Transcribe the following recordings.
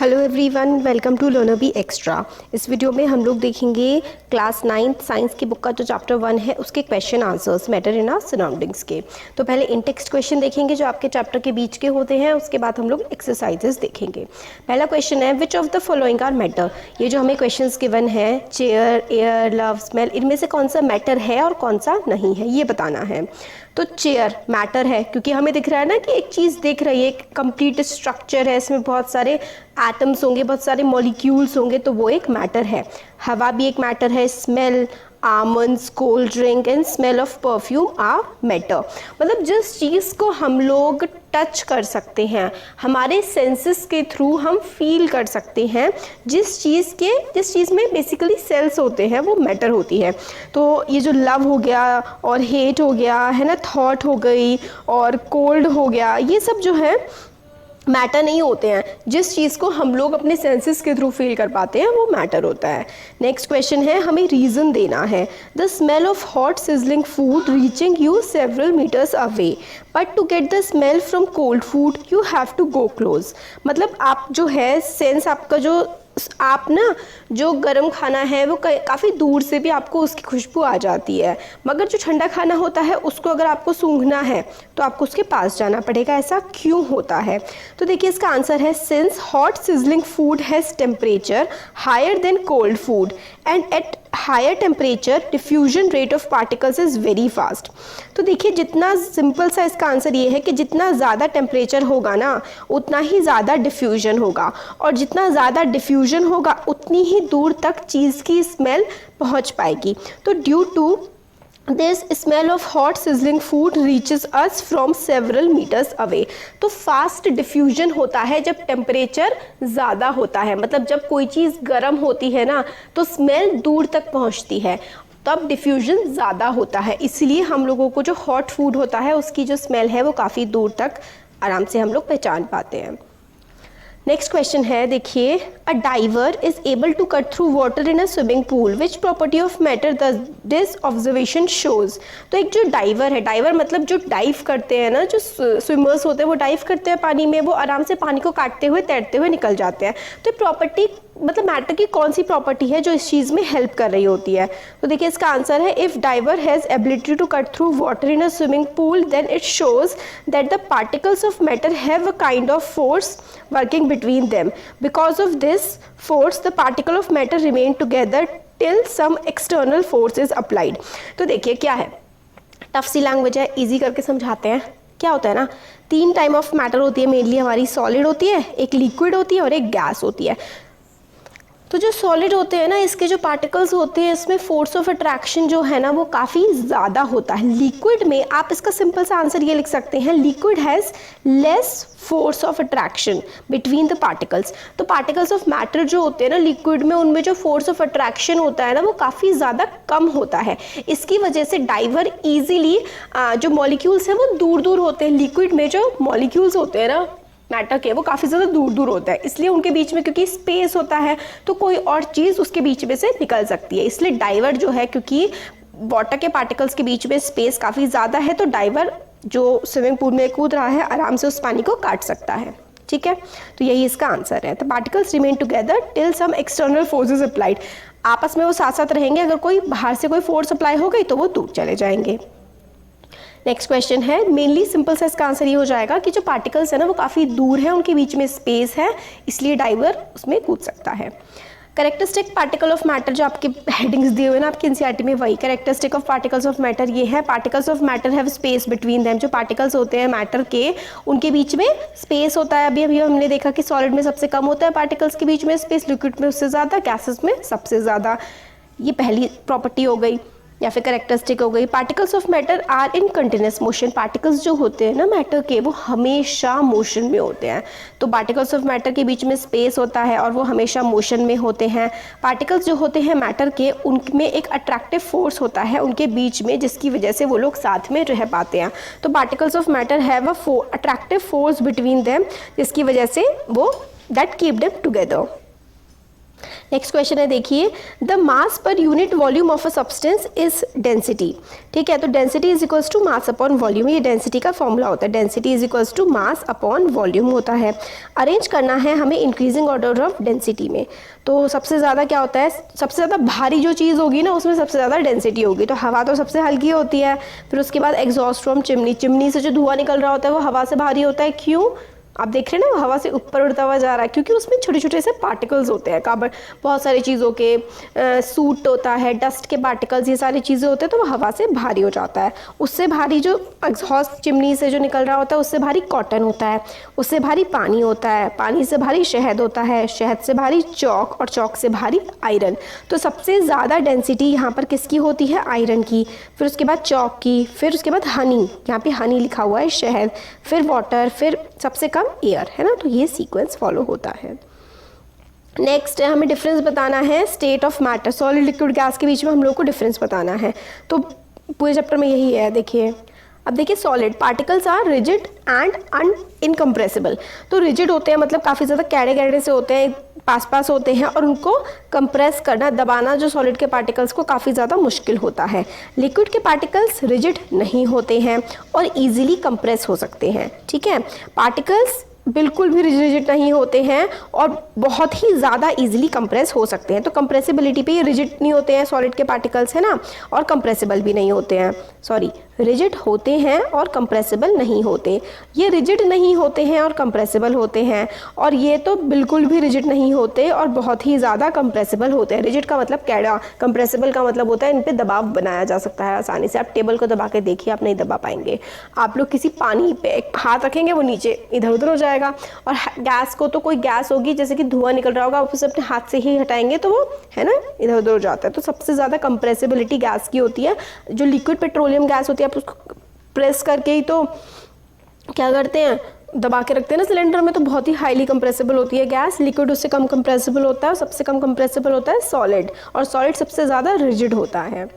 Hello everyone, welcome to learner B extra. इस video में हम लोग देखेंगे क्लास 9 साइंस की बुक का जो चैप्टर 1 है उसके question answers matter in our surroundings के। तो पहले इन टेक्स्ट क्वेश्चन देखेंगे जो आपके चैप्टर के बीच के होते हैं, उसके बाद हम लोग एक्सरसाइजेस देखेंगे। पहला क्वेश्चन है which of the following are matter. ये जो हमें क्वेश्चंस गिवन है, चेयर, एयर, लव, स्मेल, इनमें से कौन सा मैटर है और कौन सा नहीं है ये बताना है। तो चेयर मैटर है क्योंकि हमें दिख रहा है ना कि एक चीज़ दिख रही है, एक कंप्लीट स्ट्रक्चर है, इसमें बहुत सारे एटम्स होंगे, बहुत सारे मॉलिक्यूल्स होंगे, तो वो एक मैटर है। हवा भी एक मैटर है। Smell, almonds, cold drink and smell of perfume are matter. मतलब जिस चीज़ को हम लोग टच कर सकते हैं, हमारे सेंसेस के थ्रू हम फील कर सकते हैं, जिस चीज़ में बेसिकली सेल्स होते हैं वो मैटर होती है। तो ये जो लव हो गया और हेट हो गया है ना, थॉट हो गई और कोल्ड हो गया, ये सब जो है मैटर नहीं होते हैं। जिस चीज़ को हम लोग अपने सेंसेस के थ्रू फील कर पाते हैं वो मैटर होता है। नेक्स्ट क्वेश्चन है, हमें रीज़न देना है। The smell of hot sizzling food reaching you several metres away, but to get the smell from cold food you have to go close. मतलब आप जो है सेंस आपका जो आप ना जो गर्म खाना है वो काफ़ी दूर से भी आपको उसकी खुशबू आ जाती है, मगर जो ठंडा खाना होता है उसको अगर आपको सूंघना है तो आपको उसके पास जाना पड़ेगा। ऐसा क्यों होता है? तो देखिए इसका आंसर है since hot sizzling food has temperature higher than cold food and at higher temperature diffusion rate of particles is very fast. तो देखिए जितना सिंपल सा इसका आंसर ये है कि जितना ज़्यादा टेम्परेचर होगा ना उतना ही ज़्यादा डिफ्यूजन होगा, और जितना ज़्यादा डिफ्यूजन होगा उतनी ही दूर तक चीज़ की स्मेल पहुंच पाएगी। तो due to this smell of hot sizzling food reaches us from several metres away. तो फास्ट डिफ्यूजन होता है जब टेम्परेचर ज़्यादा होता है, मतलब जब कोई चीज़ गर्म होती है ना तो स्मेल दूर तक पहुंचती है, तब डिफ्यूजन ज़्यादा होता है। इसलिए हम लोगों को जो हॉट फूड होता है उसकी जो स्मेल है वो काफ़ी दूर तक आराम से हम लोग पहचान पाते हैं। नेक्स्ट क्वेश्चन है, देखिए a diver is able to cut through water in a swimming pool which property of matter this observation shows. तो एक जो डाइवर है, डाइवर मतलब जो डाइव करते हैं ना, जो स्विमर्स होते हैं वो डाइव करते हैं पानी में, वो आराम से पानी को काटते हुए तैरते हुए निकल जाते हैं। तो प्रॉपर्टी मतलब मैटर की कौन सी प्रॉपर्टी है जो इस चीज़ में हेल्प कर रही होती है? तो देखिए इसका आंसर है if diver has ability to cut through water in a swimming pool then it shows that the particles of matter have a kind of force working between them. Because of this force, the particle of matter remain together till some external force is applied. तो देखिए क्या है, tough सी language है, easy करके समझाते हैं। क्या होता है ना, 3 टाइप ऑफ मैटर होती है मेनली हमारी। सॉलिड होती है, एक लिक्विड होती है और एक गैस होती है। तो जो सॉलिड होते हैं ना, इसके जो पार्टिकल्स होते हैं इसमें फोर्स ऑफ अट्रैक्शन जो है ना वो काफ़ी ज़्यादा होता है। लिक्विड में आप इसका सिंपल सा आंसर ये लिख सकते हैं, liquid has less force of attraction between the particles. तो पार्टिकल्स ऑफ मैटर जो होते हैं ना लिक्विड में, उनमें जो फोर्स ऑफ अट्रैक्शन होता है ना वो काफ़ी ज़्यादा कम होता है। इसकी वजह से डाइवर ईजिली जो मॉलिक्यूल्स हैं वो दूर दूर होते हैं। लिक्विड में जो मॉलिक्यूल्स होते हैं ना मैटर के वो काफ़ी ज़्यादा दूर दूर होता है, इसलिए उनके बीच में क्योंकि स्पेस होता है तो कोई और चीज़ उसके बीच में से निकल सकती है। इसलिए डाइवर जो है, क्योंकि वाटर के पार्टिकल्स के बीच में स्पेस काफ़ी ज़्यादा है, तो डाइवर जो स्विमिंग पूल में कूद रहा है आराम से उस पानी को काट सकता है। ठीक है, तो यही इसका आंसर है। The particles remain together till some external forces applied. आपस में वो साथ साथ रहेंगे, अगर कोई बाहर से कोई फोर्स अप्लाई हो गई तो वो दूर चले जाएंगे। नेक्स्ट क्वेश्चन है, मेनली सिंपल सा इसका आंसर ये हो जाएगा कि जो पार्टिकल्स है ना वो काफ़ी दूर है, उनके बीच में स्पेस है, इसलिए डाइवर उसमें कूद सकता है। कैरेक्टरिस्टिक पार्टिकल ऑफ मैटर जो आपके हेडिंग्स दिए हुए ना आपके एनसीईआरटी में, वही characteristic of particles of matter ये है। Particles of matter have space between them. जो पार्टिकल्स होते हैं मैटर के, उनके बीच में स्पेस होता है। अभी हमने देखा कि सॉलिड में सबसे कम होता है पार्टिकल्स के बीच में स्पेस, लिक्विड में उससे ज़्यादा, गैसेस में सबसे ज़्यादा। ये पहली प्रॉपर्टी हो गई या फिर कैरेक्टरिस्टिक हो गई। Particles of matter are in continuous motion. Particles जो होते हैं ना मैटर के वो हमेशा मोशन में होते हैं। तो पार्टिकल्स ऑफ मैटर के बीच में स्पेस होता है और वो हमेशा मोशन में होते हैं। पार्टिकल्स जो होते हैं मैटर के, उनमें एक अट्रैक्टिव फोर्स होता है उनके बीच में, जिसकी वजह से वो लोग साथ में रह पाते हैं। तो particles of matter have a attractive force between them, जिसकी वजह से वो that keep them together. Next question है, देखिए द मास पर unit volume of a substance is density. ठीक है, तो density is equals to mass upon volume, ये डेंसिटी का फॉर्मूला होता है। Density is equals to mass upon volume होता है। अरेंज करना है हमें इंक्रीजिंग ऑर्डर ऑफ डेंसिटी में। तो सबसे ज़्यादा क्या होता है, सबसे ज़्यादा भारी जो चीज़ होगी ना उसमें सबसे ज़्यादा डेंसिटी होगी। तो हवा तो सबसे हल्की होती है। फिर उसके बाद एग्जॉस्ट फ्रॉम चिमनी, चिमनी से जो धुआं निकल रहा होता है वो हवा से भारी होता है। क्यों? आप देख रहे हैं ना, वो हवा से ऊपर उड़ता हुआ जा रहा है, क्योंकि उसमें छोटे छोटे से पार्टिकल्स होते हैं, कार्बन, बहुत सारी चीज़ों के सूट होता है, डस्ट के पार्टिकल्स, ये सारी चीज़ें होते हैं, तो वो हवा से भारी हो जाता है। उससे भारी जो एग्जॉस्ट चिमनी से जो निकल रहा होता है उससे भारी कॉटन होता है, उससे भारी पानी होता है, पानी से भारी शहद होता है, शहद से भारी चौक, और चौक से भारी आयरन। तो सबसे ज़्यादा डेंसिटी यहाँ पर किसकी होती है? आयरन की। फिर उसके बाद चौक की, फिर उसके बाद हनी, यहाँ पे हनी लिखा हुआ है, शहद, फिर वाटर, फिर सबसे कम एयर, है ना। तो ये सीक्वेंस फॉलो होता है। नेक्स्ट है, हमें डिफरेंस बताना है state of matter, solid liquid gas के बीच में हम लोग को डिफरेंस बताना है। तो पूरे चैप्टर में यही है। देखिए, अब देखिए, solid particles are rigid and incompressible. तो रिजिड होते हैं मतलब काफ़ी ज़्यादा कैड़े कैड़े से होते हैं, पास पास होते हैं, और उनको कंप्रेस करना, दबाना जो सॉलिड के पार्टिकल्स को काफ़ी ज़्यादा मुश्किल होता है। लिक्विड के पार्टिकल्स रिजिड नहीं होते हैं और इजीली कंप्रेस हो सकते हैं। ठीक है, पार्टिकल्स बिल्कुल भी रिजिड नहीं होते हैं और बहुत ही ज़्यादा इजीली कंप्रेस हो सकते हैं। तो कंप्रेसिबिलिटी पे ये रिजिड नहीं होते हैं सॉलिड के पार्टिकल्स, है ना, और कंप्रेसिबल भी नहीं होते हैं। सॉरी, रिजिड होते हैं और कंप्रेसिबल नहीं होते। ये रिजिड नहीं होते हैं और कंप्रेसिबल होते हैं, और ये तो बिल्कुल भी रिजिड नहीं होते और बहुत ही ज़्यादा कंप्रेसिबल होते हैं। रिजिड का मतलब कैड़ा, कंप्रेसिबल का मतलब होता है इन पे दबाव बनाया जा सकता है आसानी से। आप टेबल को दबा के देखिए, आप नहीं दबा पाएंगे। आप लोग किसी पानी पे हाथ रखेंगे, वो नीचे इधर उधर हो जाएगा। और गैस को तो कोई गैस होगी, जैसे कि धुआं निकल रहा होगा, आप उसे अपने हाथ से ही हटाएंगे तो वो, है ना, इधर उधर हो जाता है। तो सबसे ज़्यादा कंप्रेसिबिलिटी गैस की होती है। जो लिक्विड पेट्रोलियम गैस होती है, आप उसको प्रेस करके ही तो क्या करते हैं, दबा के रखते हैं ना सिलेंडर में, तो बहुत ही हाईली कंप्रेसिबल होती है गैस। लिक्विड उससे कम कंप्रेसिबल होता है, सबसे कम कंप्रेसिबल होता है सॉलिड, और सॉलिड सबसे ज़्यादा रिजिड होता है।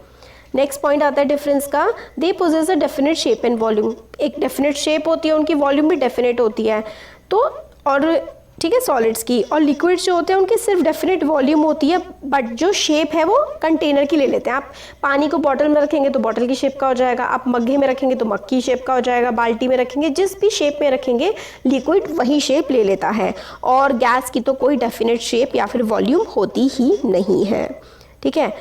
नेक्स्ट पॉइंट आता है डिफरेंस का, they possess a definite shape and volume. एक डेफिनेट शेप होती है, उनकी वॉल्यूम भी डेफिनेट होती है। तो और ठीक है, सॉलिड्स की, और लिक्विड्स जो होते हैं उनकी सिर्फ डेफिनेट वॉल्यूम होती है, बट जो शेप है वो कंटेनर की ले लेते हैं। आप पानी को बॉटल में रखेंगे तो बॉटल की शेप का हो जाएगा, आप मग्गे में रखेंगे तो मग की शेप का हो जाएगा, बाल्टी में रखेंगे, जिस भी शेप में रखेंगे लिक्विड वही शेप ले लेता है। और गैस की तो कोई डेफिनेट शेप या फिर वॉल्यूम होती ही नहीं है। ठीक है,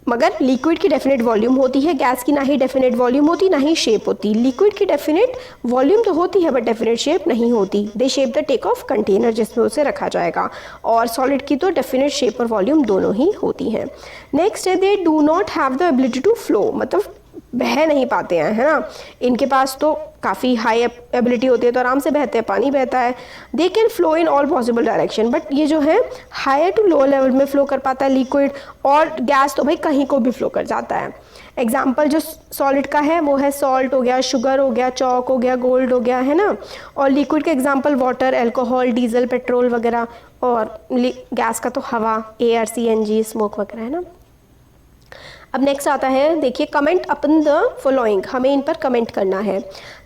मगर लिक्विड की डेफिनेट वॉल्यूम होती है, गैस की ना ही डेफिनेट वॉल्यूम होती, ना ही शेप होती। लिक्विड की डेफिनेट वॉल्यूम तो होती है बट डेफिनेट शेप नहीं होती। They shape the take of container, जिसमें उसे रखा जाएगा। और सॉलिड की तो डेफिनेट शेप और वॉल्यूम दोनों ही होती हैं। नेक्स्ट है, they do not have the ability to flow, मतलब बह नहीं पाते हैं, है ना। इनके पास तो काफ़ी हाई एबिलिटी होती है, तो आराम से बहते हैं, पानी बहता है। They can flow in all possible direction, but ये जो है हायर टू लो लेवल में फ्लो कर पाता है लिक्विड, और गैस तो भाई कहीं को भी फ्लो कर जाता है। एग्जाम्पल जो सॉलिड का है वो है सॉल्ट हो गया, शुगर हो गया, चौक हो गया, गोल्ड हो गया, है ना। और लिक्विड के example water, alcohol, diesel, petrol वगैरह, और गैस का तो हवा, एयर, CNG, स्मोक वगैरह, है ना। अब नेक्स्ट आता है, देखिए, कमेंट अपन द फॉलोइंग, हमें इन पर कमेंट करना है।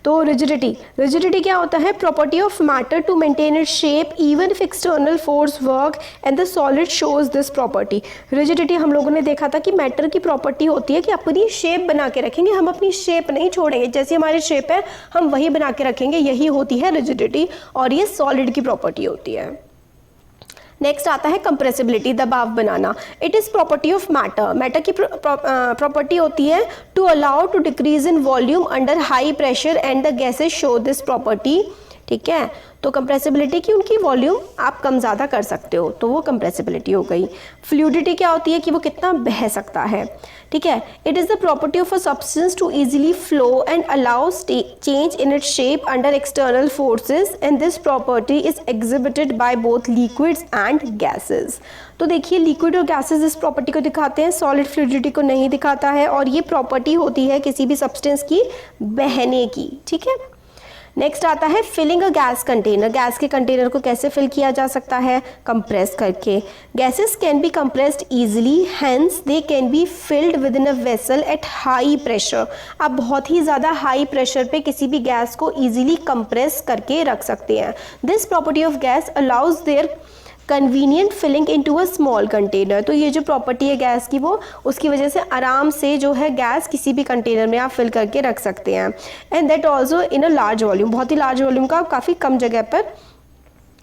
तो रिजिडिटी, रिजिडिटी क्या होता है? Property of matter to maintain its shape even if external force work and the solid shows this property. Rigidity हम लोगों ने देखा था कि मैटर की प्रॉपर्टी होती है कि अपनी शेप बना के रखेंगे, हम अपनी शेप नहीं छोड़ेंगे, जैसी हमारी शेप है हम वही बना के रखेंगे, यही होती है रिजिडिटी, और ये सॉलिड की प्रॉपर्टी होती है। नेक्स्ट आता है कंप्रेसिबिलिटी, दबाव बनाना। It is property of matter, matter की प्रॉपर्टी होती है to allow to decrease in volume under high pressure and the gases show this property. ठीक है, तो कंप्रेसिबिलिटी की उनकी वॉल्यूम आप कम ज़्यादा कर सकते हो, तो वो कंप्रेसिबिलिटी हो गई। फ्लूइडिटी क्या होती है कि वो कितना बह सकता है। ठीक है, it is the property of a substance to easily flow and allow change in its shape under external forces, and this property is exhibited by both liquids and gases. तो देखिए, लिक्विड और गैसेस इस property को दिखाते हैं, solid fluidity को नहीं दिखाता है, और ये प्रॉपर्टी होती है किसी भी सब्सटेंस की बहने की। ठीक है, नेक्स्ट आता है filling a gas container. Gas के कंटेनर को कैसे फिल किया जा सकता है? कंप्रेस करके। Gases can be compressed easily, hence they can be filled with in a vessel at high pressure. आप बहुत ही ज़्यादा हाई प्रेशर पे किसी भी गैस को इजीली कंप्रेस करके रख सकते हैं। This property of gas allows their convenient filling into a small container. तो ये जो प्रॉपर्टी है गैस की वो उसकी वजह से आराम से जो है गैस किसी भी कंटेनर में आप फिल करके रख सकते हैं। And that also in a large volume, बहुत ही लार्ज वॉल्यूम का, काफ़ी कम जगह पर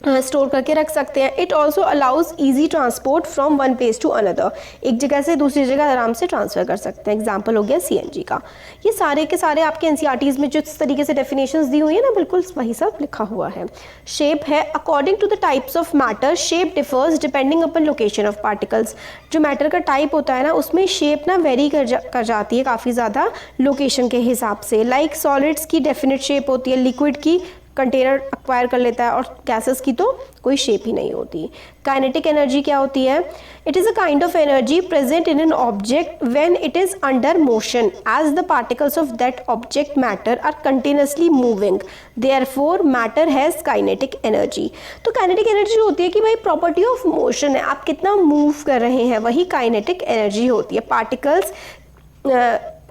स्टोर करके रख सकते हैं। It also allows easy transport from one place to another, एक जगह से दूसरी जगह आराम से ट्रांसफर कर सकते हैं। एग्जाम्पल हो गया CNG का। ये सारे के सारे आपके NCERTs में जिस तरीके से डेफिनेशंस दी हुई है ना, बिल्कुल वही सब लिखा हुआ है। शेप है, according to the types of matter shape differs depending upon location of particles. जो मैटर का टाइप होता है ना उसमें शेप ना वेरी कर जाती है काफ़ी ज़्यादा लोकेशन के हिसाब से। लाइक सॉलिड्स की डेफिनेट शेप होती है, लिक्विड की कंटेनर एक्वायर कर लेता है, और गैसेस की तो कोई शेप ही नहीं होती। काइनेटिक एनर्जी क्या होती है? It is a kind of energy present in an object when it is under motion as the particles of that object matter are continuously moving, therefore matter has kinetic energy. तो kinetic energy होती है कि भाई property of motion है, आप कितना move कर रहे हैं, वही काइनेटिक एनर्जी होती है। पार्टिकल्स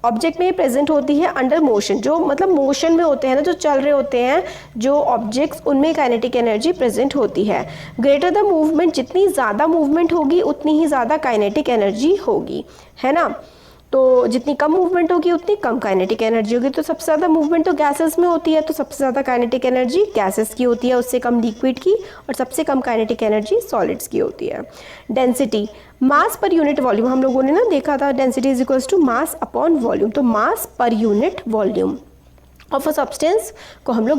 ऑब्जेक्ट में प्रेजेंट होती है अंडर मोशन, जो मतलब मोशन में होते हैं ना, जो चल रहे होते हैं जो ऑब्जेक्ट्स, उनमें काइनेटिक एनर्जी प्रेजेंट होती है। ग्रेटर द मूवमेंट, जितनी ज़्यादा मूवमेंट होगी उतनी ही ज़्यादा काइनेटिक एनर्जी होगी, है ना। तो जितनी कम मूवमेंट होगी उतनी कम काइनेटिक एनर्जी होगी। तो सबसे ज़्यादा मूवमेंट तो गैसेस में होती है, तो सबसे ज़्यादा काइनेटिक एनर्जी गैसेस की होती है, उससे कम लिक्विड की, और सबसे कम काइनेटिक एनर्जी सॉलिड्स की होती है। डेंसिटी, मास पर यूनिट वॉल्यूम, हम लोगों ने ना देखा था density is equals to mass upon volume. तो मास पर unit volume of a substance को हम लोग